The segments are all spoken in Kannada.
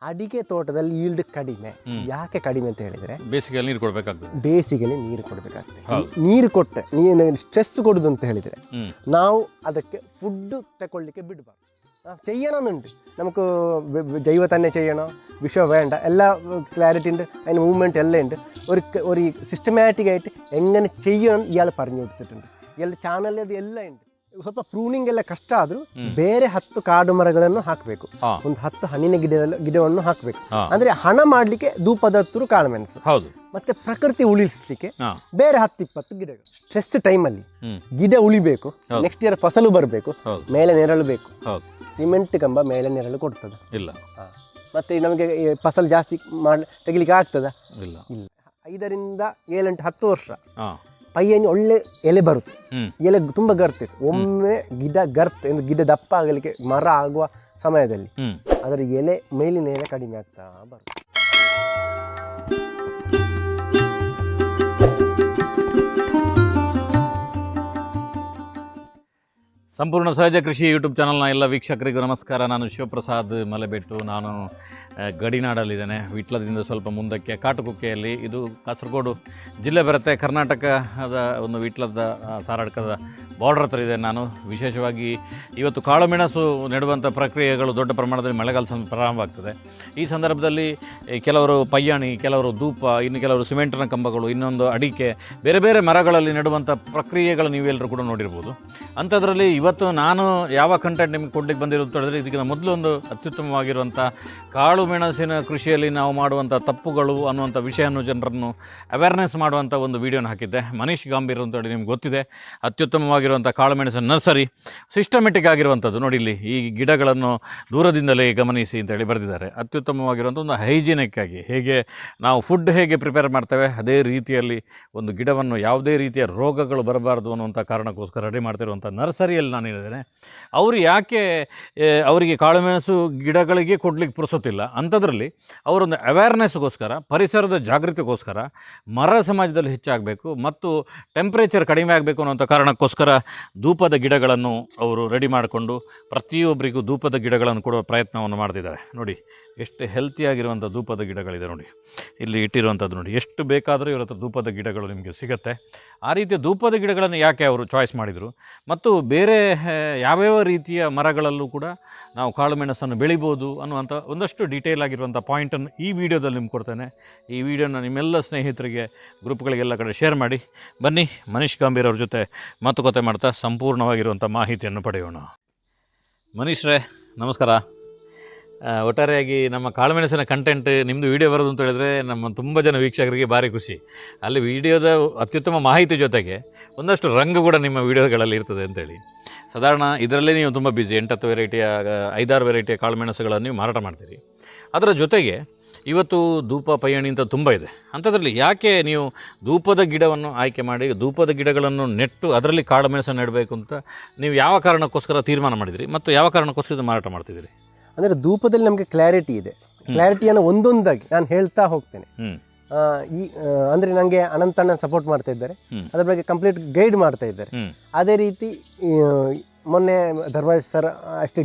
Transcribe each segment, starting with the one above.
ಅಡಿಕೆ ತೋಟದಲ್ಲಿ ಈಲ್ಡ್ ಕಡಿಮೆ. ಯಾಕೆ ಕಡಿಮೆ ಅಂತ ಹೇಳಿದ್ರೆ ಬೇಸಿಗೆಯಲ್ಲಿ ನೀರು ಕೊಡಬೇಕಾಗ್ತದೆ. ಬೇಸಿಗೆಯಲ್ಲಿ ನೀರು ಕೊಡಬೇಕಾಗ್ತದೆ. ನೀರು ಕೊಟ್ಟೆ ನೀನು ಸ್ಟ್ರೆಸ್ ಕೊಡುದು ಅಂತ ಹೇಳಿದ್ರೆ ನಾವು ಅದಕ್ಕೆ ಫುಡ್ ತಗೊಳ್ಳಿಕ್ಕೆ ಬಿಡಬಾರ್ದು. ചെയ്യണമെന്നുണ്ട് നമുക്ക് ജൈവ തന്നെ ചെയ്യണോ വിഷം വേണ്ട എല്ലാ ക്ലാരിറ്റി ഉണ്ട്, അതിന് മൂവ്മെൻറ്റ് എല്ലാം ഉണ്ട്. ഒരു സിസ്റ്റമാറ്റിക് ആയിട്ട് എങ്ങനെ ചെയ്യണം ഇയാൾ പറഞ്ഞു കൊടുത്തിട്ടുണ്ട്. ഇയാളുടെ ചാനലിൽ അത് എല്ലാം ഉണ്ട്. ಸ್ವಲ್ಪ ಪ್ರೂನಿಂಗ್ ಎಲ್ಲ ಕಷ್ಟ ಆದ್ರೂ ಬೇರೆ 10 ಕಾಡು ಮರಗಳನ್ನು ಹಾಕಬೇಕು, ಒಂದು 10 ಹಣ್ಣಿನ ಗಿಡವನ್ನು ಹಾಕಬೇಕು. ಅಂದ್ರೆ ಹಣ ಮಾಡ್ಲಿಕ್ಕೆ ಧೂಪದ ಹತ್ತರು ಕಾಳುಮೆಣಸು, ಮತ್ತೆ ಪ್ರಕೃತಿ ಉಳಿಸ್ಲಿಕ್ಕೆ ಬೇರೆ 10-20 ಗಿಡಗಳು. ಸ್ಟ್ರೆಸ್ ಟೈಮಲ್ಲಿ ಗಿಡ ಉಳಿಬೇಕು, ನೆಕ್ಸ್ಟ್ ಇಯರ್ ಫಸಲು ಬರಬೇಕು, ಮೇಲೆ ನೆರಳು ಬೇಕು. ಸಿಮೆಂಟ್ ಕಂಬ ಮೇಲೆ ನೆರಳು ಕೊಡ್ತದ ಇಲ್ಲ, ಮತ್ತೆ ನಮಗೆ ಫಸಲು ಜಾಸ್ತಿ ತೆಗಿಲಿಕ್ಕೆ ಆಗ್ತದ ಇಲ್ಲ. 5ರಿಂದ 7, 10 ವರ್ಷ ಪೈಯನ್ ಒಳ್ಳೆ ಎಲೆ ಬರುತ್ತೆ, ಎಲೆ ತುಂಬ ಗರ್ತಿತ್ತು. ಒಮ್ಮೆ ಗಿಡ ದಪ್ಪ ಆಗಲಿಕ್ಕೆ ಮರ ಆಗುವ ಸಮಯದಲ್ಲಿ ಅದರ ಎಲೆ ಮೇಲಿನ ಎಲೆ ಕಡಿಮೆ ಆಗ್ತಾ ಬರುತ್ತೆ. ಸಂಪೂರ್ಣ ಸಹಜ ಕೃಷಿ ಯೂಟ್ಯೂಬ್ ಚಾನಲ್ನ ಎಲ್ಲ ವೀಕ್ಷಕರಿಗೂ ನಮಸ್ಕಾರ. ನಾನು ಶಿವಪ್ರಸಾದ್ ಮಲೆಬೆಟ್ಟು. ನಾನು ಗಡಿನಾಡಲ್ಲಿದ್ದೇನೆ, ವಿಟ್ಲದಿಂದ ಸ್ವಲ್ಪ ಮುಂದಕ್ಕೆ ಕಾಟುಕುಕ್ಕೆಯಲ್ಲಿ. ಇದು ಕಾಸರಗೋಡು ಜಿಲ್ಲೆ ಬರುತ್ತೆ, ಕರ್ನಾಟಕದ ಒಂದು ವಿಟ್ಲದ ಸಾರಡ್ಕದ ಬಾರ್ಡರ್ ಹತ್ರ ಇದೆ ನಾನು. ವಿಶೇಷವಾಗಿ ಇವತ್ತು ಕಾಳುಮೆಣಸು ನೆಡುವಂಥ ಪ್ರಕ್ರಿಯೆಗಳು ದೊಡ್ಡ ಪ್ರಮಾಣದಲ್ಲಿ ಮಳೆಗಾಲ ಪ್ರಾರಂಭ ಆಗ್ತದೆ. ಈ ಸಂದರ್ಭದಲ್ಲಿ ಕೆಲವರು ಪಯ್ಯಾಣಿ, ಕೆಲವರು ಧೂಪ, ಇನ್ನು ಕೆಲವರು ಸಿಮೆಂಟಿನ ಕಂಬಗಳು, ಇನ್ನೊಂದು ಅಡಿಕೆ, ಬೇರೆ ಬೇರೆ ಮರಗಳಲ್ಲಿ ನೆಡುವಂಥ ಪ್ರಕ್ರಿಯೆಗಳು ನೀವೆಲ್ಲರೂ ಕೂಡ ನೋಡಿರ್ಬೋದು. ಅಂಥದ್ರಲ್ಲಿ ಇವತ್ತು ನಾನು ಯಾವ ಕಂಟೆಂಟ್ ನಿಮಗೆ ಕೊಡ್ಲಿಕ್ಕೆ ಬಂದಿರೋದು ಹೇಳಿದ್ರೆ, ಇದಕ್ಕಿಂತ ಮೊದಲು ಒಂದು ಅತ್ಯುತ್ತಮವಾಗಿರುವಂಥ ಕಾಳು ಮೆಣಸಿನ ಕೃಷಿಯಲ್ಲಿ ನಾವು ಮಾಡುವಂಥ ತಪ್ಪುಗಳು ಅನ್ನುವಂಥ ವಿಷಯವನ್ನು ಜನರನ್ನು ಅವೇರ್ನೆಸ್ ಮಾಡುವಂಥ ಒಂದು ವಿಡಿಯೋನ ಹಾಕಿದ್ದೆ. ಮನೀಶ್ ಗಾಂಭೀರ್ ಅಂತೇಳಿ ನಿಮ್ಗೆ ಗೊತ್ತಿದೆ. ಅತ್ಯುತ್ತಮವಾಗಿರುವಂಥ ಕಾಳುಮೆಣಸಿನ ನರ್ಸರಿ, ಸಿಸ್ಟಮೆಟಿಕ್ ಆಗಿರುವಂಥದ್ದು. ನೋಡಿ ಇಲ್ಲಿ ಈ ಗಿಡಗಳನ್ನು ದೂರದಿಂದಲೇ ಗಮನಿಸಿ ಅಂತೇಳಿ ಬರೆದಿದ್ದಾರೆ. ಅತ್ಯುತ್ತಮವಾಗಿರುವಂಥ ಒಂದು ಹೈಜಿನಿಕ್ ಆಗಿ ಹೇಗೆ ನಾವು ಫುಡ್ ಹೇಗೆ ಪ್ರಿಪೇರ್ ಮಾಡ್ತೇವೆ ಅದೇ ರೀತಿಯಲ್ಲಿ ಒಂದು ಗಿಡವನ್ನು ಯಾವುದೇ ರೀತಿಯ ರೋಗಗಳು ಬರಬಾರ್ದು ಅನ್ನುವಂಥ ಕಾರಣಕ್ಕೋಸ್ಕರ ರೆಡಿ ಮಾಡ್ತಿರುವಂಥ ನರ್ಸರಿಯಲ್ಲಿ ನಾನು ಹೇಳಿದ್ದೇನೆ. ಅವರು ಯಾಕೆ ಅವರಿಗೆ ಕಾಳುಮೆಣಸು ಗಿಡಗಳಿಗೆ ಕೊಡಲಿಕ್ಕೆ ಪುರ್ಸೊತ್ತಿಲ್ಲ ಅಂಥದ್ರಲ್ಲಿ ಅವರೊಂದು ಅವೇರ್ನೆಸ್ಗೋಸ್ಕರ, ಪರಿಸರದ ಜಾಗೃತಿಗೋಸ್ಕರ, ಮರ ಸಮಾಜದಲ್ಲಿ ಹೆಚ್ಚಾಗಬೇಕು ಮತ್ತು ಟೆಂಪ್ರೇಚರ್ ಕಡಿಮೆ ಆಗಬೇಕು ಅನ್ನೋಂಥ ಕಾರಣಕ್ಕೋಸ್ಕರ ಧೂಪದ ಗಿಡಗಳನ್ನು ಅವರು ರೆಡಿ ಮಾಡಿಕೊಂಡು ಪ್ರತಿಯೊಬ್ಬರಿಗೂ ಧೂಪದ ಗಿಡಗಳನ್ನು ಕೊಡುವ ಪ್ರಯತ್ನವನ್ನು ಮಾಡ್ತಿದ್ದಾರೆ. ನೋಡಿ ಎಷ್ಟು ಹೆಲ್ತಿಯಾಗಿರುವಂಥ ಧೂಪದ ಗಿಡಗಳಿದೆ. ನೋಡಿ ಇಲ್ಲಿ ಇಟ್ಟಿರುವಂಥದ್ದು ನೋಡಿ, ಎಷ್ಟು ಬೇಕಾದರೂ ಇವರ ಹತ್ರ ಧೂಪದ ಗಿಡಗಳು ನಿಮಗೆ ಸಿಗುತ್ತೆ. ಆ ರೀತಿಯ ಧೂಪದ ಗಿಡಗಳನ್ನು ಯಾಕೆ ಅವರು ಚಾಯ್ಸ್ ಮಾಡಿದರು ಮತ್ತು ಬೇರೆ ಯಾವ್ಯಾವ ರೀತಿಯ ಮರಗಳಲ್ಲೂ ಕೂಡ ನಾವು ಕಾಳುಮೆಣಸನ್ನು ಬೆಳಿಬೋದು ಅನ್ನುವಂಥ ಒಂದಷ್ಟು ಡೀಟೇಲ್ ಆಗಿರುವಂಥ ಪಾಯಿಂಟನ್ನು ಈ ವಿಡಿಯೋದಲ್ಲಿ ನಿಮ್ಗೆ ಕೊಡ್ತೇನೆ. ಈ ವಿಡಿಯೋನ ನಿಮ್ಮೆಲ್ಲ ಸ್ನೇಹಿತರಿಗೆ, ಗ್ರೂಪ್ಗಳಿಗೆಲ್ಲ ಕಡೆ ಶೇರ್ ಮಾಡಿ. ಬನ್ನಿ, ಮನೀಶ್ ಗಾಂಭೀರ್ ಅವ್ರ ಜೊತೆ ಮಾತುಕತೆ ಮಾಡ್ತಾ ಸಂಪೂರ್ಣವಾಗಿರುವಂಥ ಮಾಹಿತಿಯನ್ನು ಪಡೆಯೋಣ. ಮನೀಶ್ರೇ ನಮಸ್ಕಾರ. ಒಟ್ಟಾರೆಯಾಗಿ ನಮ್ಮ ಕಾಳುಮೆಣಸಿನ ಕಂಟೆಂಟ್ ನಿಮ್ಮದು ವಿಡಿಯೋ ಬರೋದು ಅಂತ ಹೇಳಿದ್ರೆ ನಮ್ಮ ತುಂಬ ಜನ ವೀಕ್ಷಕರಿಗೆ ಭಾರಿ ಖುಷಿ. ಅಲ್ಲಿ ವಿಡಿಯೋದ ಅತ್ಯುತ್ತಮ ಮಾಹಿತಿ ಜೊತೆಗೆ ಒಂದಷ್ಟು ರಂಗು ಕೂಡ ನಿಮ್ಮ ವಿಡಿಯೋಗಳಲ್ಲಿ ಇರ್ತದೆ ಅಂತೇಳಿ. ಸಾಧಾರಣ ಇದರಲ್ಲೇ ನೀವು ತುಂಬ ಬ್ಯುಸಿ, 8-10 ವೆರೈಟಿಯ 5-6 ವೆರೈಟಿಯ ಕಾಳುಮೆಣಸುಗಳನ್ನು ನೀವು ಮಾರಾಟ ಮಾಡ್ತೀರಿ. ಅದರ ಜೊತೆಗೆ ಇವತ್ತು ಧೂಪ, ಪಯ್ಯಾಣಿ ಅಂತ ತುಂಬ ಇದೆ. ಅಂಥದ್ರಲ್ಲಿ ಯಾಕೆ ನೀವು ಧೂಪದ ಗಿಡವನ್ನು ಆಯ್ಕೆ ಮಾಡಿ ಧೂಪದ ಗಿಡಗಳನ್ನು ನೆಟ್ಟು ಅದರಲ್ಲಿ ಕಾಳುಮೆಣಸನ್ನು ನೆಡಬೇಕು ಅಂತ ನೀವು ಯಾವ ಕಾರಣಕ್ಕೋಸ್ಕರ ತೀರ್ಮಾನ ಮಾಡಿದಿರಿ ಮತ್ತು ಯಾವ ಕಾರಣಕ್ಕೋಸ್ಕರ ಮಾರಾಟ ಮಾಡ್ತಿದ್ದೀರಿ? ಅಂದರೆ ಧೂಪದಲ್ಲಿ ನಮಗೆ ಕ್ಲಾರಿಟಿ ಇದೆ. ಕ್ಲಾರಿಟಿಯನ್ನು ಒಂದೊಂದಾಗಿ ನಾನು ಹೇಳ್ತಾ ಹೋಗ್ತೇನೆ. ಅಂದರೆ ನನಗೆ ಅನಂತಣ್ಣ ಸಪೋರ್ಟ್ ಮಾಡ್ತಾ ಇದ್ದಾರೆ, ಅದರ ಬಗ್ಗೆ ಕಂಪ್ಲೀಟ್ ಗೈಡ್ ಮಾಡ್ತಾ ಇದ್ದಾರೆ. ಅದೇ ರೀತಿ ಮೊನ್ನೆ ಧರ್ಮರಾಜ್ ಸರ್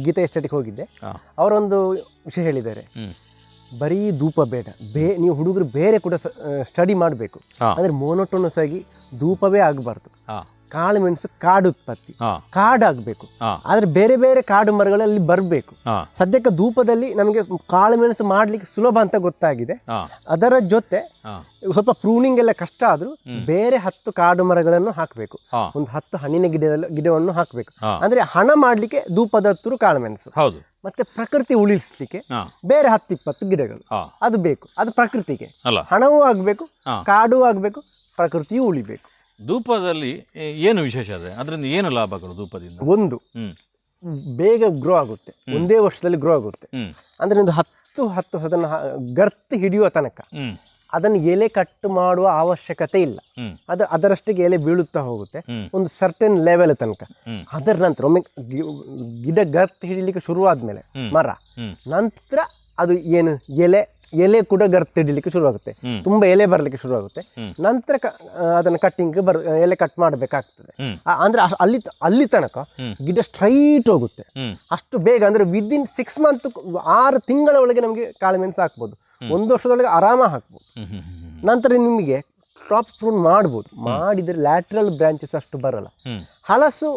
ಗೀತಾ ಎಸ್ಟೇಟಿಗೆ ಹೋಗಿದ್ದೆ, ಅವರೊಂದು ವಿಷಯ ಹೇಳಿದ್ದಾರೆ. ಬರೀ ಧೂಪ ಬೇಡ, ನೀವು ಹುಡುಗರು ಬೇರೆ ಕೂಡ ಸ್ಟಡಿ ಮಾಡಬೇಕು. ಅಂದರೆ ಮೋನೋಟೋನಸ್ ಆಗಿ ಧೂಪವೇ ಆಗಬಾರ್ದು. ಕಾಳುಮೆಣಸು ಕಾಡು ಉತ್ಪತ್ತಿ, ಕಾಡಾಗಬೇಕು. ಆದ್ರೆ ಬೇರೆ ಬೇರೆ ಕಾಡು ಮರಗಳಲ್ಲಿ ಬರಬೇಕು. ಸದ್ಯಕ್ಕೆ ಧೂಪದಲ್ಲಿ ನಮಗೆ ಕಾಳುಮೆಣಸು ಮಾಡ್ಲಿಕ್ಕೆ ಸುಲಭ ಅಂತ ಗೊತ್ತಾಗಿದೆ. ಅದರ ಜೊತೆ ಸ್ವಲ್ಪ ಪ್ರೂನಿಂಗ್ ಎಲ್ಲ ಕಷ್ಟ ಆದ್ರೂ ಬೇರೆ 10 ಕಾಡು ಮರಗಳನ್ನು ಹಾಕಬೇಕು, ಒಂದು 10 ಹಣ್ಣಿನ ಗಿಡವನ್ನು ಹಾಕಬೇಕು. ಅಂದ್ರೆ ಹಣ ಮಾಡ್ಲಿಕ್ಕೆ ಧೂಪದ ಹತ್ತರು ಕಾಳುಮೆಣಸು, ಮತ್ತೆ ಪ್ರಕೃತಿ ಉಳಿಸ್ಲಿಕ್ಕೆ ಬೇರೆ 10-20 ಗಿಡಗಳು ಅದು ಬೇಕು. ಅದು ಪ್ರಕೃತಿಗೆ ಹಣವೂ ಆಗ್ಬೇಕು, ಕಾಡು ಆಗ್ಬೇಕು, ಪ್ರಕೃತಿಯೂ ಉಳಿಬೇಕು. ಧೂಪದಲ್ಲಿ ಏನು ವಿಶೇಷ ಇದೆ? ಅದರಿಂದ ಏನು ಲಾಭಗಳು ಧೂಪದಿಂದ? ಒಂದು, ಬೇಗ ಗ್ರೋ ಆಗುತ್ತೆ, ಒಂದೇ ವರ್ಷದಲ್ಲಿ ಗ್ರೋ ಆಗುತ್ತೆ. ಅಂದ್ರೆ ಒಂದು 10 ಅದನ್ನು ಗರ್ತ್ ಹಿಡಿಯುವ ತನಕ ಅದನ್ನು ಎಲೆ ಕಟ್ ಮಾಡುವ ಅವಶ್ಯಕತೆ ಇಲ್ಲ. ಅದರಷ್ಟಿಗೆ ಎಲೆ ಬೀಳುತ್ತಾ ಹೋಗುತ್ತೆ ಒಂದು ಸರ್ಟನ್ ಲೆವೆಲ್ ತನಕ. ಅದರ ನಂತರ ಒಮ್ಮೆ ಗಿಡ ಗರ್ತ್ ಹಿಡಿಲಿಕ್ಕೆ ಶುರುವಾದ್ಮೇಲೆ ಮರ, ನಂತರ ಅದು ಏನು ಎಲೆ ಎಲೆ ಕೂಡ ಗರ್ತಿಡ್ಲಿಕ್ಕೆ ಶುರು ಆಗುತ್ತೆ, ತುಂಬಾ ಎಲೆ ಬರ್ಲಿಕ್ಕೆ ಶುರು ಆಗುತ್ತೆ. ನಂತರ ಅದನ್ನ ಕಟ್ಟಿಂಗ್ ಎಲೆ ಕಟ್ ಮಾಡಬೇಕಾಗ್ತದೆ. ಅಂದ್ರೆ ಅಲ್ಲಿ ತನಕ ಗಿಡ ಸ್ಟ್ರೈಟ್ ಹೋಗುತ್ತೆ. ಅಷ್ಟು ಬೇಗ ಅಂದ್ರೆ ವಿದಿನ್ 6 ಮಂತ್ 6 ತಿಂಗಳ ಒಳಗೆ ನಮಗೆ ಕಾಳುಮೆಣಸು ಹಾಕ್ಬೋದು. 1 ವರ್ಷದೊಳಗೆ ಆರಾಮ ಹಾಕ್ಬೋದು. ನಂತರ ನಿಮಗೆ ಕ್ರಾಪ್ ಪ್ರೂನ್ ಮಾಡ್ಬೋದು. ಮಾಡಿದ್ರೆ ಲ್ಯಾಟ್ರಲ್ ಬ್ರಾಂಚಸ್ ಅಷ್ಟು ಬರಲ್ಲ. ಹಲಸು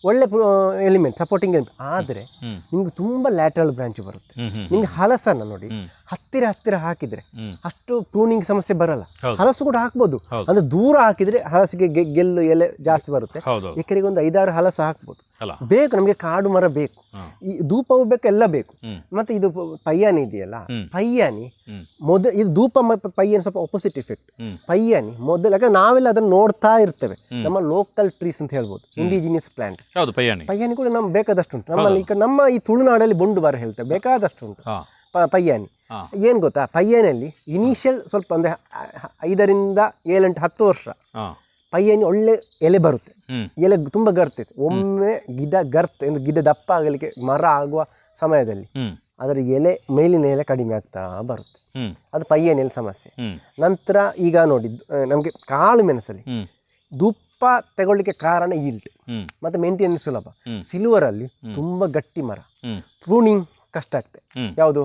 ಒಳ್ಳೆ ಎಲಿಮೆಂಟ್, ಸಪೋರ್ಟಿಂಗ್ ಎಲಿಮೆಂಟ್, ಆದರೆ ನಿಮ್ಗೆ ತುಂಬಾ ಲ್ಯಾಟ್ರಲ್ ಬ್ರಾಂಚ್ ಬರುತ್ತೆ. ನಿಮ್ಗೆ ಹಲಸನ್ನ ನೋಡಿ ಹತ್ತಿರ ಹಾಕಿದ್ರೆ ಅಷ್ಟು ಪ್ರೂನಿಂಗ್ ಸಮಸ್ಯೆ ಬರಲ್ಲ. ಹಲಸು ಕೂಡ ಹಾಕ್ಬೋದು, ಅಂದ್ರೆ ದೂರ ಹಾಕಿದ್ರೆ ಹಲಸಿಗೆ ಗೆಲ್ಲು ಎಲೆ ಜಾಸ್ತಿ ಬರುತ್ತೆ. ಎಕರೆಗೆ ಒಂದು 5-6 ಹಲಸು ಹಾಕ್ಬೋದು. ಬೇಕು ನಮ್ಗೆ ಕಾಡು ಮರ ಬೇಕು, ಈ ಧೂಪ ಬೇಕು, ಎಲ್ಲ ಬೇಕು. ಮತ್ತೆ ಇದು ಪಯ್ಯಾನಿ ಇದೆಯಲ್ಲ, ಪಯ್ಯಾನಿ ಇದು ಧೂಪ ಪಯ್ಯಾನಿ ಸ್ವಲ್ಪ ಆಪೋಸಿಟ್ ಇಫೆಕ್ಟ್. ಪಯ್ಯಾನಿ ಮೊದಲು, ಯಾಕಂದ್ರೆ ನಾವೆಲ್ಲ ಅದನ್ನು ನೋಡ್ತಾ ಇರ್ತೇವೆ, ನಮ್ಮ ಲೋಕಲ್ ಟ್ರೀಸ್ ಅಂತ ಹೇಳ್ಬೋದು, ಇಂಡಿಜಿನಿಯಸ್ ಪ್ಲಾಂಟ್ಸ್. ಪಯ್ಯಾನಿ ಕೂಡ ನಮ್ಗೆ ಬೇಕಾದಷ್ಟು ಉಂಟು ನಮ್ಮಲ್ಲಿ. ನಮ್ಮ ಈ ತುಳುನಾಡಲ್ಲಿ ಬೊಂಡು ಮರ ಹೇಳ್ತೇವೆ, ಬೇಕಾದಷ್ಟು ಉಂಟು ಪಯ್ಯಾನಿ. ಏನ್ ಗೊತ್ತಾ, ಪಯ್ಯಾನಿಯಲ್ಲಿ ಇನಿಷಿಯಲ್ ಸ್ವಲ್ಪ ಅಂದ್ರೆ 5ರಿಂದ 7-8 10 ವರ್ಷ ಪಯ್ಯಾನಿ ಒಳ್ಳೆ ಎಲೆ ಬರುತ್ತೆ, ಎಲೆ ತುಂಬಾ ಗರ್ತೈತೆ. ಒಮ್ಮೆ ಗಿಡ ದಪ್ಪ ಆಗಲಿಕ್ಕೆ ಮರ ಆಗುವ ಸಮಯದಲ್ಲಿ ಅದರ ಎಲೆ, ಮೇಲಿನ ಎಲೆ ಕಡಿಮೆ ಆಗ್ತಾ ಬರುತ್ತೆ. ಅದು ಪಯ್ಯಾನಿಯಲ್ಲಿ ಸಮಸ್ಯೆ. ನಂತರ ಈಗ ನೋಡಿ, ನಮ್ಗೆ ಕಾಳು ಮೆಣಸಲ್ಲಿ ಧೂಪ ತಗೊಳ್ಳಿಕ್ಕೆ ಕಾರಣ ಈಲ್ಡ್ ಮತ್ತೆ ಮೇಂಟೆನೆನ್ಸ್ ಸುಲಭ. ಸಿಲ್ವರ್ ಅಲ್ಲಿ ತುಂಬಾ ಗಟ್ಟಿ ಮರ, ಪ್ರೂನಿಂಗ್ ಕಷ್ಟ ಆಗ್ತದೆ. ಯಾವುದು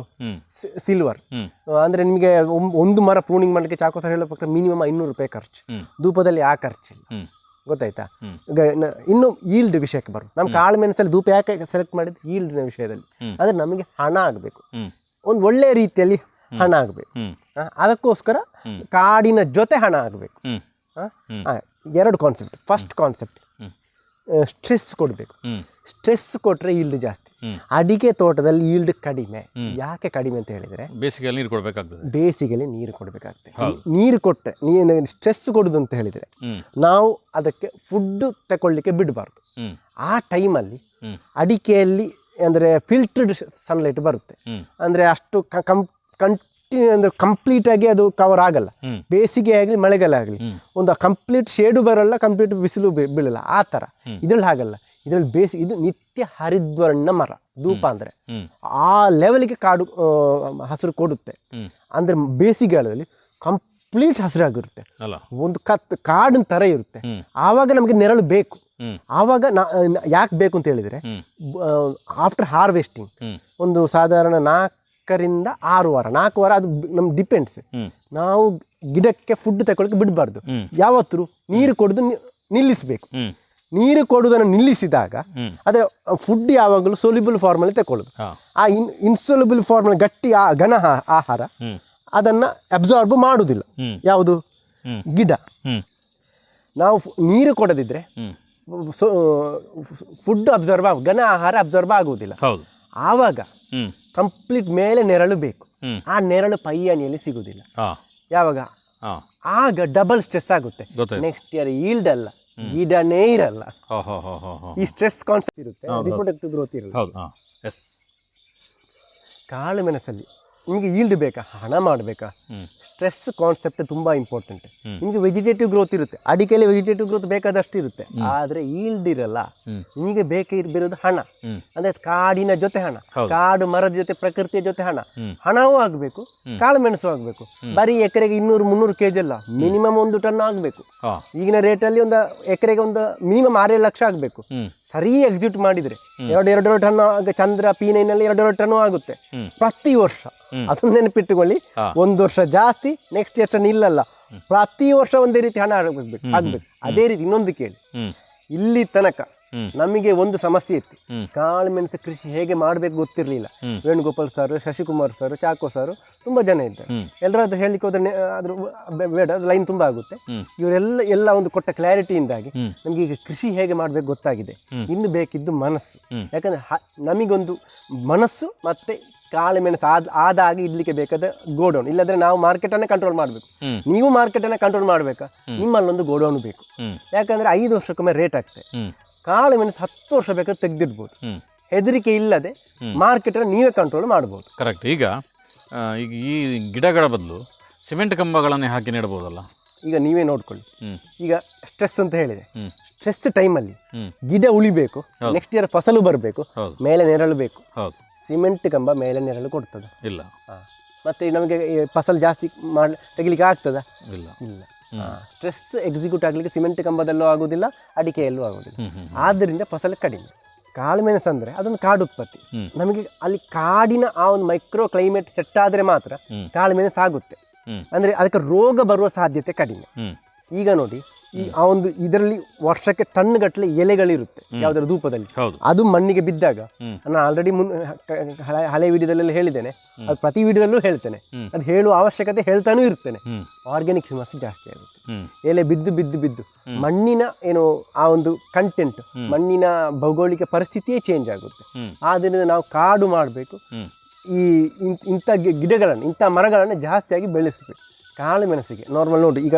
ಸಿಲ್ವರ್ ಅಂದ್ರೆ ನಿಮಗೆ ಒಂದು ಮರ ಪ್ರೂನಿಂಗ್ ಮಾಡ್ಲಿಕ್ಕೆ ಚಾಕು ಸಹ ಹೇಳೋ ಪಕ್ಕ ಮಿನಿಮಮ್ 500 ರೂಪಾಯಿ ಖರ್ಚು. ಧೂಪದಲ್ಲಿ ಆ ಖರ್ಚಿಲ್ಲ, ಗೊತ್ತಾಯ್ತಾ? ಇನ್ನು ಈಲ್ಡ್ ವಿಷಯಕ್ಕೆ ಬರು. ನಮ್ಮ ಕಾಳು ಮೆಣಸಲ್ಲಿ ಧೂಪ ಯಾಕೆ ಸೆಲೆಕ್ಟ್ ಮಾಡಿದ್ದು? ಈಲ್ಡ್ನ ವಿಷಯದಲ್ಲಿ. ಅಂದ್ರೆ ನಮಗೆ ಹಣ ಆಗಬೇಕು, ಒಂದು ಒಳ್ಳೆ ರೀತಿಯಲ್ಲಿ ಹಣ ಆಗಬೇಕು. ಅದಕ್ಕೋಸ್ಕರ ಕಾಡಿನ ಜೊತೆ ಹಣ ಆಗಬೇಕು. 2 ಕಾನ್ಸೆಪ್ಟ್. ಫಸ್ಟ್ ಕಾನ್ಸೆಪ್ಟ್ ಸ್ಟ್ರೆಸ್ ಕೊಡಬೇಕು. ಸ್ಟ್ರೆಸ್ ಕೊಟ್ರೆ ಈಲ್ಡ್ ಜಾಸ್ತಿ. ಅಡಿಕೆ ತೋಟದಲ್ಲಿ ಈಲ್ಡ್ ಕಡಿಮೆ. ಯಾಕೆ ಕಡಿಮೆ ಅಂತ ಹೇಳಿದ್ರೆ ಬೇಸಿಗೆಯಲ್ಲಿ ನೀರು ಕೊಡಬೇಕಾಗ್ತದೆ. ಬೇಸಿಗೆಯಲ್ಲಿ ನೀರು ಕೊಡಬೇಕಾಗ್ತದೆ. ನೀರು ಕೊಟ್ಟರೆ, ಸ್ಟ್ರೆಸ್ ಕೊಡುದು ಅಂತ ಹೇಳಿದ್ರೆ ನಾವು ಅದಕ್ಕೆ ಫುಡ್ ತಗೊಳ್ಳಿಕ್ಕೆ ಬಿಡಬಾರ್ದು. ಆ ಟೈಮಲ್ಲಿ ಅಡಿಕೆಯಲ್ಲಿ ಅಂದ್ರೆ ಫಿಲ್ಟರ್ಡ್ ಸನ್ಲೈಟ್ ಬರುತ್ತೆ, ಅಂದ್ರೆ ಅಷ್ಟು ಅಂದ್ರೆ ಕಂಪ್ಲೀಟ್ ಆಗಿ ಅದು ಕವರ್ ಆಗಲ್ಲ. ಬೇಸಿಗೆ ಆಗಲಿ ಮಳೆಗಾಲ ಆಗಲಿ ಒಂದು ಕಂಪ್ಲೀಟ್ ಶೇಡು ಬರಲ್ಲ, ಕಂಪ್ಲೀಟ್ ಬಿಸಿಲು ಬೀಳಲ್ಲ. ಆ ತರ ಇದ್ರಲ್ಲಿ ಹಾಗಲ್ಲ. ಇದ್ರಲ್ಲಿ ಇದು ನಿತ್ಯ ಹರಿದ್ವರ್ಣ ಮರ, ಧೂಪ ಅಂದ್ರೆ ಆ ಲೆವೆಲ್ಗೆ ಕಾಡು ಹಸಿರು ಕೊಡುತ್ತೆ. ಅಂದ್ರೆ ಬೇಸಿಗೆಗಾಲದಲ್ಲಿ ಕಂಪ್ಲೀಟ್ ಹಸಿರಾಗಿರುತ್ತೆ, ಒಂದು ಕಾಡಿನ ತರ ಇರುತ್ತೆ. ಆವಾಗ ನಮಗೆ ನೆರಳು ಬೇಕು. ಆವಾಗ ಯಾಕೆ ಬೇಕು ಅಂತ ಹೇಳಿದ್ರೆ, ಆಫ್ಟರ್ ಹಾರ್ವೆಸ್ಟಿಂಗ್ ಒಂದು ಸಾಧಾರಣ 4ರಿಂದ 6 ವಾರ, 4 ವಾರ ಅದು ನಮ್ಗೆ ಡಿಪೆಂಡ್ಸ್. ನಾವು ಗಿಡಕ್ಕೆ ಫುಡ್ ತಗೊಳ್ಳಕ್ಕೆ ಬಿಡಬಾರ್ದು. ಯಾವತ್ತೂ ನೀರು ಕೊಡುದು ನಿಲ್ಲಿಸಬೇಕು. ನೀರು ಕೊಡುವುದನ್ನು ನಿಲ್ಲಿಸಿದಾಗ ಅದ್ರ ಫುಡ್ ಯಾವಾಗಲೂ ಸೋಲ್ಯುಬಲ್ ಫಾರ್ಮ್ ಅಲ್ಲಿ ತಗೊಳ್ಳೋದು. ಆ ಇನ್ಸೋಲ್ಯುಬಲ್ ಫಾರ್ಮ್ ಗಟ್ಟಿ ಘನ ಆಹಾರ ಅದನ್ನ ಅಬ್ಸಾರ್ಬ್ ಮಾಡುವುದಿಲ್ಲ ಯಾವುದು ಗಿಡ. ನಾವು ನೀರು ಕೊಡದಿದ್ರೆ ಫುಡ್ ಅಬ್ಸಾರ್ಬ್ ಘನ ಆಹಾರ ಅಬ್ಸಾರ್ಬ್ ಆಗುವುದಿಲ್ಲ. ಆವಾಗ ಕಂಪ್ಲೀಟ್ ಮೇಲೆ ನೆರಳು ಬೇಕು. ಆ ನೆರಳು ಪಯ್ಯಾನಿಯಲ್ಲಿ ಸಿಗುವುದಿಲ್ಲ. ಯಾವಾಗ? ಆಗ ಡಬಲ್ ಸ್ಟ್ರೆಸ್ ಆಗುತ್ತೆ. ನೆಕ್ಸ್ಟ್ ಇಯರ್ ಈಲ್ಡ್ ಅಲ್ಲ, ಗಿಡನೇ ಇರಲ್ಲ. ಈ ಸ್ಟ್ರೆಸ್ ಕಾನ್ಸೆಪ್ಟ್ ಇರುತ್ತೆ, ರಿಪ್ರೊಡಕ್ಟಿವ್ ಗ್ರೋತ್ ಇರಲ್ಲ. ಕಾಳು ಮೆಣಸಲ್ಲಿ ನಿಮಗೆ ಈಲ್ಡ್ ಬೇಕಾ, ಹಣ ಮಾಡಬೇಕಾ, ಸ್ಟ್ರೆಸ್ ಕಾನ್ಸೆಪ್ಟ್ ತುಂಬಾ ಇಂಪಾರ್ಟೆಂಟ್. ನಿಮಗೆ ವೆಜಿಟೇಟಿವ್ ಗ್ರೋತ್ ಇರುತ್ತೆ, ಅಡಿಕೆಯಲ್ಲಿ ವೆಜಿಟೇಟಿವ್ ಗ್ರೋತ್ ಬೇಕಾದಷ್ಟು ಇರುತ್ತೆ, ಆದ್ರೆ ಈಲ್ಡ್ ಇರಲ್ಲ. ನಿಮಗೆ ಬೇಕಿರೋದು ಹಣ, ಅಂದ್ರೆ ಕಾಡಿನ ಜೊತೆ ಹಣ, ಕಾಡು ಮರದ ಜೊತೆ ಪ್ರಕೃತಿಯ ಜೊತೆ ಹಣವೂ ಆಗ್ಬೇಕು, ಕಾಳು ಮೆಣಸು ಆಗ್ಬೇಕು. ಬರೀ ಎಕರೆಗೆ 200-300 kg ಅಲ್ಲ, ಮಿನಿಮಮ್ 1 ಟನ್ ಆಗ್ಬೇಕು. ಈಗಿನ ರೇಟಲ್ಲಿ ಒಂದು ಎಕರೆಗೆ ಒಂದು ಮಿನಿಮಮ್ 6-7 ಲಕ್ಷ ಆಗ್ಬೇಕು. ಸರಿ ಎಕ್ಸಿಕ್ಯೂಟ್ ಮಾಡಿದ್ರೆ 2 ಟನ್ ಚಂದ್ರ P9 ನಲ್ಲಿ 2 ಟನ್ ಆಗುತ್ತೆ ಪ್ರತಿ ವರ್ಷ. ಅದನ್ನ ನೆನಪಿಟ್ಟುಕೊಳ್ಳಿ. 1 ವರ್ಷ ಜಾಸ್ತಿ, ನೆಕ್ಸ್ಟ್ ವರ್ಷ ನಿಲ್ಲಲ್ಲ. ಪ್ರತಿ ವರ್ಷ ಒಂದೇ ರೀತಿ ಹಣ ಆಗ್ಬೇಕು. ಅದೇ ರೀತಿ ಇನ್ನೊಂದು ಕೇಳಿ, ಇಲ್ಲಿ ತನಕ ನಮಗೆ ಒಂದು ಸಮಸ್ಯೆ ಇತ್ತು, ಕಾಳು ಮೆಣಸು ಕೃಷಿ ಹೇಗೆ ಮಾಡ್ಬೇಕು ಗೊತ್ತಿರ್ಲಿಲ್ಲ. Venugopal sir, Shashikumar sir, Chacko sir, ತುಂಬಾ ಜನ ಇದ್ದಾರೆ. ಎಲ್ಲರಾದ್ರೂ ಹೇಳಿಕ್ಕೆ ಹೋದ್ರೆ ಅದ್ರ ಬೇಡ, ಲೈನ್ ತುಂಬಾ ಆಗುತ್ತೆ. ಇವರೆಲ್ಲ ಒಂದು ಕೊಟ್ಟ ಕ್ಲಾರಿಟಿಯಿಂದಾಗಿ ನಮ್ಗೆ ಈಗ ಕೃಷಿ ಹೇಗೆ ಮಾಡ್ಬೇಕು ಗೊತ್ತಾಗಿದೆ. ಇನ್ನು ಬೇಕಿದ್ದು ಮನಸ್ಸು. ಯಾಕಂದ್ರೆ ನಮಗೊಂದು ಮನಸ್ಸು ಮತ್ತೆ ಕಾಳು ಮೆಣಸು ಆದಾಗಿ ಇಡ್ಲಿಕ್ಕೆ ಬೇಕಾದ ಗೋಡೌನ್. ಇಲ್ಲದ್ರೆ ನಾವು ಮಾರ್ಕೆಟ್ ಅನ್ನೇ ಕಂಟ್ರೋಲ್ ಮಾಡ್ಬೇಕು. ನೀವು ಮಾರ್ಕೆಟ್ ಅನ್ನ ಕಂಟ್ರೋಲ್ ಮಾಡ್ಬೇಕಾ, ನಿಮ್ಮಲ್ಲೊಂದು ಗೋಡೌನ್ ಬೇಕು. ಯಾಕಂದ್ರೆ 5 ವರ್ಷಕ್ಕೊಮ್ಮೆ ರೇಟ್ ಆಗ್ತದೆ. ಕಾಳು ಮೆಣಸು 10 ವರ್ಷ ಬೇಕಾದ್ರೆ ತೆಗೆದಿಡ್ಬೋದು. ಹೆದರಿಕೆ ಇಲ್ಲದೆ ಮಾರ್ಕೆಟ್ ಅನ್ನು ನೀವೇ ಕಂಟ್ರೋಲ್ ಮಾಡ್ಬೋದು. ಕರೆಕ್ಟ್. ಈಗ ಈ ಗಿಡಗಳ ಬದಲು ಸಿಮೆಂಟ್ ಕಂಬಗಳನ್ನೇ ಹಾಕಿ ನೆಡ್ಬೋದಲ್ಲ? ಈಗ ನೀವೇ ನೋಡ್ಕೊಳ್ಳಿ. ಈಗ ಸ್ಟ್ರೆಸ್ ಅಂತ ಹೇಳಿದೆ, ಸ್ಟ್ರೆಸ್ ಟೈಮಲ್ಲಿ ಗಿಡ ಉಳಿಬೇಕು, ನೆಕ್ಸ್ಟ್ ಇಯರ್ ಫಸಲು ಬರಬೇಕು, ಮೇಲೆ ನೆರಳು ಬೇಕು. ಸಿಮೆಂಟ್ ಕಂಬ ಮೇಲೆ ನೆರಳು ಕೊಡ್ತದೆ ಇಲ್ಲ. ಮತ್ತು ನಮಗೆ ಫಸಲು ಜಾಸ್ತಿ ತೆಗಿಲಿಕ್ಕೆ ಆಗ್ತದಾ? ಇಲ್ಲ. ಇಲ್ಲ. ಸ್ಟ್ರೆಸ್ ಎಕ್ಸಿಕ್ಯೂಟ್ ಆಗಲಿಕ್ಕೆ ಸಿಮೆಂಟ್ ಕಂಬದಲ್ಲೂ ಆಗೋದಿಲ್ಲ, ಅಡಿಕೆಯಲ್ಲೂ ಆಗೋದಿಲ್ಲ. ಆದ್ದರಿಂದ ಫಸಲು ಕಡಿಮೆ. ಕಾಳುಮೆಣಸು ಅಂದರೆ ಅದೊಂದು ಕಾಡು ಉತ್ಪತ್ತಿ. ನಮಗೆ ಅಲ್ಲಿ ಕಾಡಿನ ಆ ಒಂದು ಮೈಕ್ರೋ ಕ್ಲೈಮೇಟ್ ಸೆಟ್ ಆದರೆ ಮಾತ್ರ ಕಾಳುಮೆಣಸು ಆಗುತ್ತೆ. ಅಂದರೆ ಅದಕ್ಕೆ ರೋಗ ಬರುವ ಸಾಧ್ಯತೆ ಕಡಿಮೆ. ಈಗ ನೋಡಿ, ಆ ಒಂದು ಇದರಲ್ಲಿ ವರ್ಷಕ್ಕೆ ಟನ್ ಗಟ್ಟಲೆ ಎಲೆಗಳಿರುತ್ತೆ ಯಾವುದರ ಧೂಪದಲ್ಲಿ. ಅದು ಮಣ್ಣಿಗೆ ಬಿದ್ದಾಗ ನಾನು ಆಲ್ರೆಡಿ ಹಳೆ ವಿಡಿಯೋದಲ್ಲೆಲ್ಲ ಹೇಳಿದ್ದೇನೆ, ಅದು ಪ್ರತಿ ವಿಡಿಯೋದಲ್ಲೂ ಹೇಳ್ತೇನೆ, ಅದು ಹೇಳುವ ಅವಶ್ಯಕತೆ ಹೇಳ್ತಾನೂ ಇರ್ತೇನೆ. ಆರ್ಗ್ಯಾನಿಕ್ ಹ್ಯೂಮಸ್ ಜಾಸ್ತಿ ಆಗುತ್ತೆ. ಎಲೆ ಬಿದ್ದು ಬಿದ್ದು ಬಿದ್ದು ಮಣ್ಣಿನ ಏನು ಆ ಒಂದು ಕಂಟೆಂಟ್, ಮಣ್ಣಿನ ಭೌಗೋಳಿಕ ಪರಿಸ್ಥಿತಿಯೇ ಚೇಂಜ್ ಆಗುತ್ತೆ. ಆದ್ದರಿಂದ ನಾವು ಕಾಡು ಮಾಡಬೇಕು. ಈ ಇಂಥ ಗಿಡಗಳನ್ನು, ಇಂಥ ಮರಗಳನ್ನು ಜಾಸ್ತಿಯಾಗಿ ಬೆಳೆಸಬೇಕು. ಕಾಳು ಮೆಣಸಿಗೆ ನಾರ್ಮಲ್ ನೋಡಿ, ಈಗ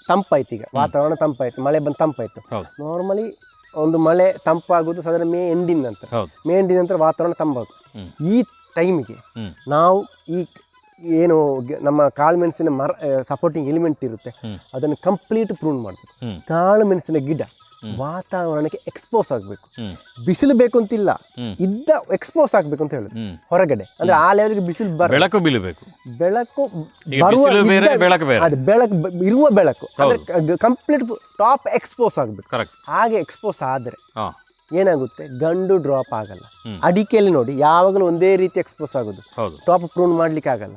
ತಂಪಾಯ್ತು, ಈಗ ವಾತಾವರಣ ತಂಪಾಯ್ತು, ಮಳೆ ಬಂದು ತಂಪಾಯ್ತು. ನಾರ್ಮಲಿ ಒಂದು ಮಳೆ ತಂಪಾಗೋದು ಸಾಧಾರಣ ಮೇ ಎಂಡಿನ ನಂತರ ವಾತಾವರಣ ತಂಪಾಗುತ್ತೆ. ಈ ಟೈಮಿಗೆ ನಾವು ಈ ಏನು ನಮ್ಮ ಕಾಳುಮೆಣಸಿನ ಮರ ಸಪೋರ್ಟಿಂಗ್ ಎಲಿಮೆಂಟ್ ಇರುತ್ತೆ ಅದನ್ನು ಕಂಪ್ಲೀಟ್ ಪ್ರೂನ್ ಮಾಡಬೇಕು. ಕಾಳುಮೆಣಸಿನ ಗಿಡ ವಾತಾವರಣಕ್ಕೆ ಎಕ್ಸ್ಪೋಸ್ ಆಗಬೇಕು. ಬಿಸಿಲು ಬೇಕು ಅಂತಿಲ್ಲ, ಇದ್ದ ಎಕ್ಸ್ಪೋಸ್ ಆಗ್ಬೇಕು ಅಂತ ಹೇಳುದು ಹೊರಗಡೆ. ಅಂದ್ರೆ ಆ ಲೆವೆಲ್ಗೆ ಬಿಸಿಲು ಬೆಳಕು ಬೀಳಬೇಕು. ಬೆಳಕು ಇರುವ ಬೆಳಕು ಕಂಪ್ಲೀಟ್ ಟಾಪ್ ಎಕ್ಸ್ಪೋಸ್ ಆಗ್ಬೇಕು. ಹಾಗೆ ಎಕ್ಸ್ಪೋಸ್ ಆದ್ರೆ ಏನಾಗುತ್ತೆ, ಗಂಡು ಡ್ರಾಪ್ ಆಗಲ್ಲ. ಅಡಿಕೆಯಲ್ಲಿ ನೋಡಿ ಯಾವಾಗಲೂ ಒಂದೇ ರೀತಿ ಎಕ್ಸ್ಪೋಸ್ ಆಗೋದು, ಟಾಪ್ ಪ್ರೂನ್ ಮಾಡ್ಲಿಕ್ಕೆ ಆಗಲ್ಲ.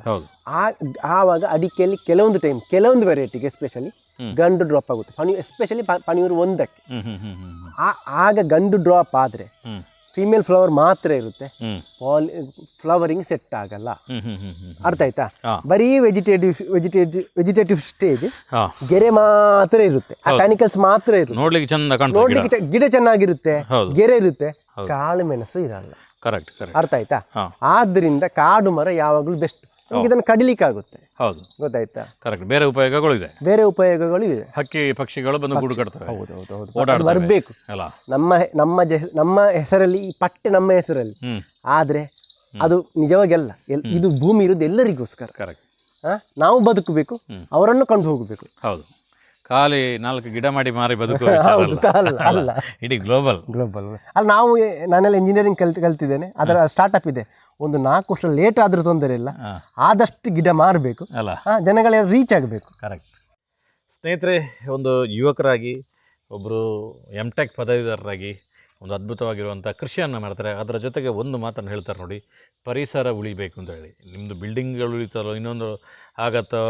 ಆವಾಗ ಅಡಿಕೆಯಲ್ಲಿ ಕೆಲವೊಂದು ಟೈಮ್ ಕೆಲವೊಂದು ವೆರೈಟಿಗೆ ಎಸ್ಪೆಷಲಿ ಗಂಡು ಡ್ರಾಪ್ ಆಗುತ್ತೆ. ಎಸ್ಪೆಷಲಿ ಪಣಿಯೂರು ಒಂದಕ್ಕೆ ಆಗ ಗಂಡು ಡ್ರಾಪ್ ಆದ್ರೆ ಫೀಮೇಲ್ ಫ್ಲವರ್ ಮಾತ್ರ ಇರುತ್ತೆ, ಫ್ಲವರಿಂಗ್ ಸೆಟ್ ಆಗಲ್ಲ. ಅರ್ಥ ಆಯ್ತಾ? ಬರೀ ವೆಜಿಟೇಟಿವ್ ಸ್ಟೇಜ್ ಗೆರೆ ಮಾತ್ರ ಇರುತ್ತೆ, ಟೆನಿಕಲ್ಸ್ ಮಾತ್ರ ಇರುತ್ತೆ, ನೋಡ್ಲಿಕ್ಕೆ ಗಿಡ ಚೆನ್ನಾಗಿರುತ್ತೆ, ಗೆರೆ ಇರುತ್ತೆ, ಕಾಳು ಮೆಣಸು ಇರಲ್ಲ. ಅರ್ಥ ಆಯ್ತಾ? ಆದ್ರಿಂದ ಕಾಡು ಮರ ಯಾವಾಗಲೂ ಬೆಸ್ಟ್. ನಮ್ಗೆ ಇದನ್ನು ಕಡಿಲಿಕ್ಕೆ ಆಗುತ್ತೆ. ಹೌದು, ಗೊತ್ತಾಯ್ತಾ? ಬೇರೆ ಉಪಯೋಗಗಳು ಇದೆ. ಹಕ್ಕಿ ಪಕ್ಷಿಗಳು ಬಂದು ಗೂಡು ಕಟ್ತವೆ. ಹೌದು, ಬರಬೇಕು. ನಮ್ಮ ಹೆಸರಲ್ಲಿ ಈ ಪಟ್ಟೆ ನಮ್ಮ ಹೆಸರಲ್ಲಿ ಆದ್ರೆ ಅದು ನಿಜವಾಗಿ ಅಲ್ಲ. ಇದು ಭೂಮಿ ಇರೋದು ಎಲ್ಲರಿಗೋಸ್ಕರ. ನಾವು ಬದುಕಬೇಕು, ಅವರನ್ನು ಕಂಡು ಹೋಗಬೇಕು. ಹೌದು, ಖಾಲಿ 4 ಗಿಡ ಮಾಡಿ ಮಾರಿ ಬದುಕು ಅಲ್ಲ, ಇಡೀ ಗ್ಲೋಬಲ್. ಅಲ್ಲಿ ನಾವು ನಾನೆಲ್ಲ ಇಂಜಿನಿಯರಿಂಗ್ ಕಲ್ತಿದ್ದೇನೆ, ಅದರ ಸ್ಟಾರ್ಟ್ಅಪ್ ಇದೆ. ಒಂದು 4 ವರ್ಷ ಲೇಟ್ ಆದ್ರೂ ತೊಂದರೆ ಇಲ್ಲ, ಆದಷ್ಟು ಗಿಡ ಮಾರಬೇಕು, ಜನಗಳೆಲ್ಲ ರೀಚ್ ಆಗಬೇಕು. ಕರೆಕ್ಟ್. ಸ್ನೇಹಿತರೆ, ಒಂದು ಯುವಕರಾಗಿ ಒಬ್ಬರು MTech ಪದವೀಧರರಾಗಿ ಒಂದು ಅದ್ಭುತವಾಗಿರುವಂಥ ಕೃಷಿಯನ್ನು ಮಾಡ್ತಾರೆ. ಅದರ ಜೊತೆಗೆ ಒಂದು ಮಾತನ್ನು ಹೇಳ್ತಾರೆ ನೋಡಿ, ಪರಿಸರ ಉಳಿಬೇಕು ಅಂತ ಹೇಳಿ. ನಿಮ್ಮದು ಬಿಲ್ಡಿಂಗ್ಗಳು ಉಳಿತದೋ ಇನ್ನೊಂದು ಆಗತ್ತೋ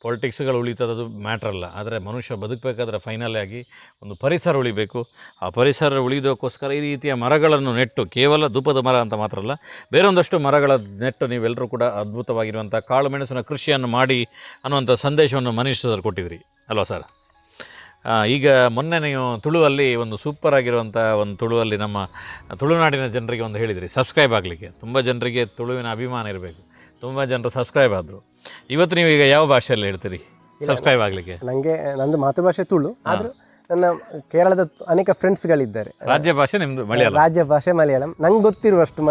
ಪೊಲಿಟಿಕ್ಸ್ಗಳು ಉಳಿತದದು ಮ್ಯಾಟ್ರ್ ಅಲ್ಲ, ಆದರೆ ಮನುಷ್ಯ ಬದುಕಬೇಕಾದ್ರೆ ಫೈನಲಿ ಆಗಿ ಒಂದು ಪರಿಸರ ಉಳಿಬೇಕು. ಆ ಪರಿಸರ ಉಳಿದೋಕ್ಕೋಸ್ಕರ ಈ ರೀತಿಯ ಮರಗಳನ್ನು ನೆಟ್ಟು, ಕೇವಲ ಧೂಪದ ಮರ ಅಂತ ಮಾತ್ರ ಅಲ್ಲ, ಬೇರೊಂದಷ್ಟು ಮರಗಳ ನೆಟ್ಟು ನೀವೆಲ್ಲರೂ ಕೂಡ ಅದ್ಭುತವಾಗಿರುವಂಥ ಕಾಳು ಮೆಣಸಿನ ಕೃಷಿಯನ್ನು ಮಾಡಿ ಅನ್ನುವಂಥ ಸಂದೇಶವನ್ನು ಮನೀಶ್ ಸರ್ ಕೊಟ್ಟಿದ್ರಿ ಅಲ್ವಾ ಸರ್? ಈಗ ಮೊನ್ನೆ ನೀವು ತುಳುವಲ್ಲಿ ಒಂದು ಸೂಪರ್ ಆಗಿರುವಂಥ ಒಂದು ತುಳುವಲ್ಲಿ ನಮ್ಮ ತುಳುನಾಡಿನ ಜನರಿಗೆ ಒಂದು ಹೇಳಿದಿರಿ ಸಬ್ಸ್ಕ್ರೈಬ್ ಆಗಲಿಕ್ಕೆ. ತುಂಬ ಜನರಿಗೆ ತುಳುವಿನ ಅಭಿಮಾನ ಇರಬೇಕು, ತುಂಬ ಜನರು ಸಬ್ಸ್ಕ್ರೈಬ್ ಆದರು. ಇವತ್ತು ನೀವು ಈಗ ಯಾವ ಭಾಷೆಯಲ್ಲಿ ಹೇಳ್ತೀರಿ ಸಬ್ಸ್ಕ್ರೈಬ್ ಆಗಲಿಕ್ಕೆ? ನನಗೆ ನಂದು ಮಾತೃಭಾಷೆ ತುಳು, ಆದರೂ ನನ್ನ ಕೇರಳದ ಅನೇಕ ಫ್ರೆಂಡ್ಸ್ಗಳಿದ್ದಾರೆ. ರಾಜ್ಯ ಭಾಷೆ ನಿಮ್ಮದು ಮಲಯಾಳಂ? ರಾಜ್ಯ ಭಾಷೆ ಮಲಯಾಳಂ. ನಂಗೆ ಗೊತ್ತಿರುವಷ್ಟು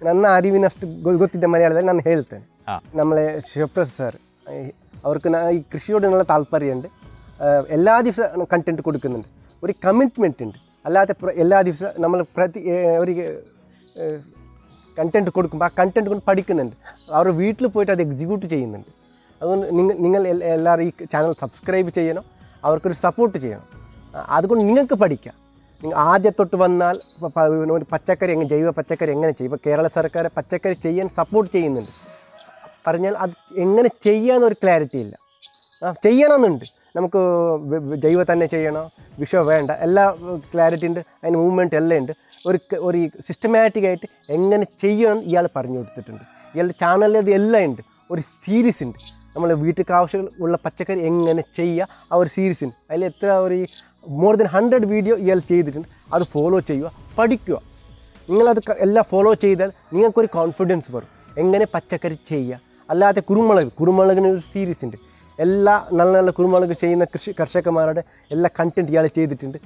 ನನ್ನ ಅರಿವಿನಷ್ಟು ಗೊತ್ತಿದ್ದ ಮಲಯಾಳದಲ್ಲಿ ನಾನು ಹೇಳ್ತೇನೆ. നമ്മളെ ಶಿವಪ್ರಸಾದ್ സർ അവർക്ക് ഈ കൃഷിയോട് നല്ല താല്പര്യമുണ്ട്. എല്ലാ ദിവസവും കണ്ടന്റ് കൊടുക്കുന്നുണ്ട്, ഒരു കമ്മിറ്റ്മെൻ്റ് ഉണ്ട്. അല്ലാതെ എല്ലാ ദിവസവും നമ്മൾ ഒരു കണ്ടന്റ് കൊടുക്കുമ്പോൾ ആ കണ്ടന്റ് കൊണ്ട് പഠിക്കുന്നുണ്ട്, അവർ വീട്ടിൽ പോയിട്ട് അത് എക്സിക്യൂട്ട് ചെയ്യുന്നുണ്ട്. അതുകൊണ്ട് നിങ്ങൾ എല്ലാവരും ഈ ചാനൽ സബ്സ്ക്രൈബ് ചെയ്യണം, അവർക്കൊരു സപ്പോർട്ട് ചെയ്യണം. അതുകൊണ്ട് നിങ്ങൾക്ക് പഠിക്കാം. നിങ്ങൾ ആദ്യം തൊട്ട് വന്നാൽ പച്ചക്കറി ജൈവ പച്ചക്കറി എങ്ങനെ ചെയ്യും, ഇപ്പോൾ കേരള സർക്കാർ പച്ചക്കറി ചെയ്യാൻ സപ്പോർട്ട് ചെയ്യുന്നുണ്ട്. പറഞ്ഞാൽ അത് എങ്ങനെ ചെയ്യാമെന്നൊരു ക്ലാരിറ്റി ഇല്ല. ചെയ്യണമെന്നുണ്ട്, നമുക്ക് ജൈവ തന്നെ ചെയ്യണോ വിഷം വേണ്ട, എല്ലാ ക്ലാരിറ്റി ഉണ്ട്, അതിന് മൂവ്മെൻറ്റ് എല്ലാം ഉണ്ട്. ഒരു സിസ്റ്റമാറ്റിക്കായിട്ട് എങ്ങനെ ചെയ്യണം ഇയാൾ പറഞ്ഞു കൊടുത്തിട്ടുണ്ട്. ഇയാളുടെ ചാനലിൽ അത് എല്ലാം ഉണ്ട്. ഒരു സീരീസ് ഉണ്ട്, നമ്മൾ വീട്ടിലേക്ക് ആവശ്യമുള്ള പച്ചക്കറി എങ്ങനെ ചെയ്യുക, ആ ഒരു സീരീസ് ഉണ്ട്. അതിൽ എത്ര ഒരു മോർ ദൻ 100 വീഡിയോ ഇയാൾ ചെയ്തിട്ടുണ്ട്. അത് ഫോളോ ചെയ്യുക, പഠിക്കുക. നിങ്ങളത് എല്ലാം ഫോളോ ചെയ്താൽ നിങ്ങൾക്കൊരു കോൺഫിഡൻസ് വരും എങ്ങനെ പച്ചക്കറി ചെയ്യുക. അല്ലാതെ കുരുമുളകിനൊരു സീരീസ് ഉണ്ട്, എല്ലാ നല്ല നല്ല കുരുമുളക് ചെയ്യുന്ന കർഷകന്മാരുടെ എല്ലാ കണ്ടൻറ്റ് ഇയാൾ ചെയ്തിട്ടുണ്ട്.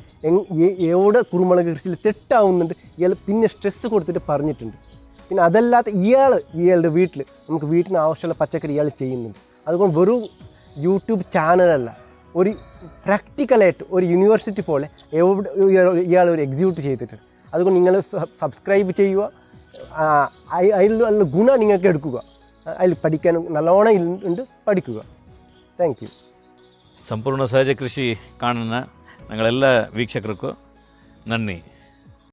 എവിടെ കുരുമുളക് കൃഷിയിൽ തെറ്റാവുന്നുണ്ട് ഇയാൾ പിന്നെ സ്ട്രെസ്സ് കൊടുത്തിട്ട് പറഞ്ഞിട്ടുണ്ട്. പിന്നെ അതല്ലാത്ത ഇയാളുടെ വീട്ടിൽ നമുക്ക് വീട്ടിന് ആവശ്യമുള്ള പച്ചക്കറി ഇയാൾ ചെയ്യുന്നുണ്ട്. അതുകൊണ്ട് വെറും യൂട്യൂബ് ചാനലല്ല, ഒരു പ്രാക്ടിക്കലായിട്ട് ഒരു യൂണിവേഴ്സിറ്റി പോലെ എവിടെ ഇയാൾ ഒരു എക്സിക്യൂട്ട് ചെയ്തിട്ടുണ്ട്. അതുകൊണ്ട് നിങ്ങൾ സബ്സ്ക്രൈബ് ചെയ്യുക, അതിലുള്ള ഗുണം നിങ്ങൾക്ക് എടുക്കുക. അതിൽ പഠിക്കാൻ നല്ലോണം ഉണ്ട്, പഠിക്കുക. Thank you. ಸಂಪೂರ್ಣ ಸಹಜ ಕೃಷಿ ಕಾಣುന്ന ഞങ്ങളെല്ലാ ವೀಕ್ಷಕರಿಗೂ ನನ್ನಿ.